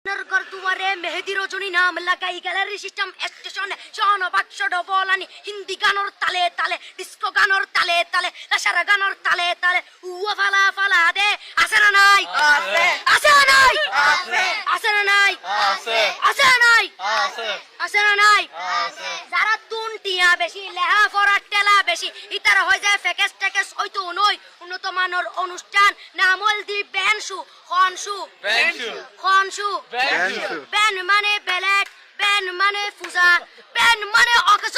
দুয়ারে মেহেদি রজনী নাম লাগাই গ্যালারি সিস্টেম স্টেশনে শোনো বাক্স ডবলানি হিন্দি গানোর তালে তালে ডিস্কো গানোর তালে তালে লাসারা গানোর তালে তালে উয়া ফালা ফালা দে আছে না নাই আছে আছে না নাই আছে আছে না নাই আছে আছে না নাই আছে আছে না নাই আছে যারা তুনটিয়া বেশি লেহা ফরাট টেলা বেশি ইতারা হয়ে যায় ফেকেস টেকেস হয়তো নয় উন্নত মানের অনুষ্ঠান নামল দি বেনসু খনসু খনসু বেন মানে বেলেট বেন মানে ফুজা বেন মানে অকস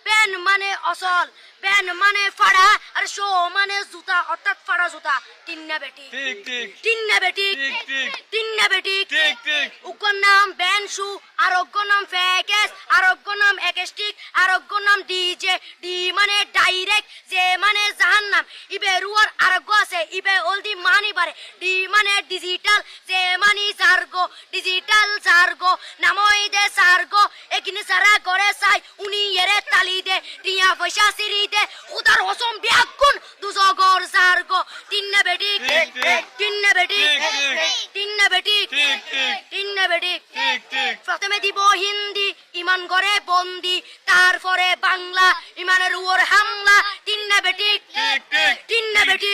বেন মানে অসল বেন মানে ফাড়া আর শো মানে জুতা অর্থাৎ ফাড়া জুতা তিন্না বেটি ঠিক ঠিক তিন্না বেটি ঠিক ঠিক তিন্না বেটি ঠিক ঠিক উগ্র নাম বেনসু আর অগ্র নাম ফেকেস আর অগ্র নাম একেস্টিক আর অগ্র নাম ডিজে ডি মানে ডাইরেক্ট যে মানে জাহান্নাম ইবে রুয়ার আরগ্য আছে ইবে অলদি মানি বারে ডি মানে ডিজিটাল যে মানি জার্গো ডিজিটাল জার্গো নামই দে সার্গো একিনি সারা করে চাই উনি এরে তালি দে টিয়া পয়সা সিরি দে উদার হসম বিয়াগুন দুজগর জার্গো তিন্না বেটি ঠিক ঠিক তিন্না বেটি ঠিক ঠিক তিন্না বেটি ঠিক ঠিক তিন্না বেটি ঠিক ঠিক প্রথমে দিব হিন্দি ইমান করে বন্দি তারপরে বাংলা ইমানের উপর হামলা তিন্না বেটি ঠিক ঠিক তিন্না বেটি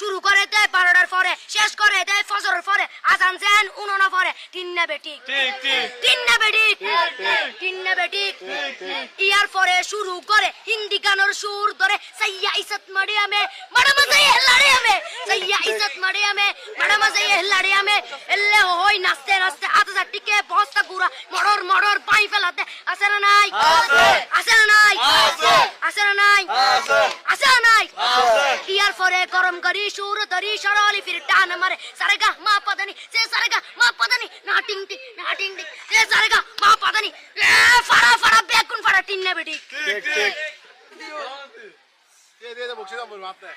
শুরু করে দেয় 12টার পরে শেষ করে দেয় ফজরের পরে আজান দেন উননা পরে তিন্না বেটি ঠিক ঠিক তিন্না বেটি ঠিক ঠিক তিন্না বেটি ঠিক ঠিক ইয়ার পরে শুরু করে হিন্দি গানের সুর ধরে সাইয়া ইজ্জত মারিয়ামে বড় মজা লাড়িয়ামে সাইয়া ইজ্জত মারিয়ামে বড় মজা লাড়িয়ামে এলে হই নাচতে নাচতে আতা টিকে বস্তা গুড়া মড়র মড়র পাই ফেলাতে আছে না নাই আছে আছে না নাই আছে আছে না নাই আছে আছে না নাই আছে ইয়ার পরে গরম করি সুর ধরি সরলি ফির টান মারে সারেগা মা পদানি সে সারেগা মা পদানি না টিং টিং না টিং টিং সে সারেগা মা পদানি এ ফাড়া ফাড়া বেকুন ফাড়া টিন্না বেটি ঠিক ঠিক দিয়ে বকশিশ বলবো আপনি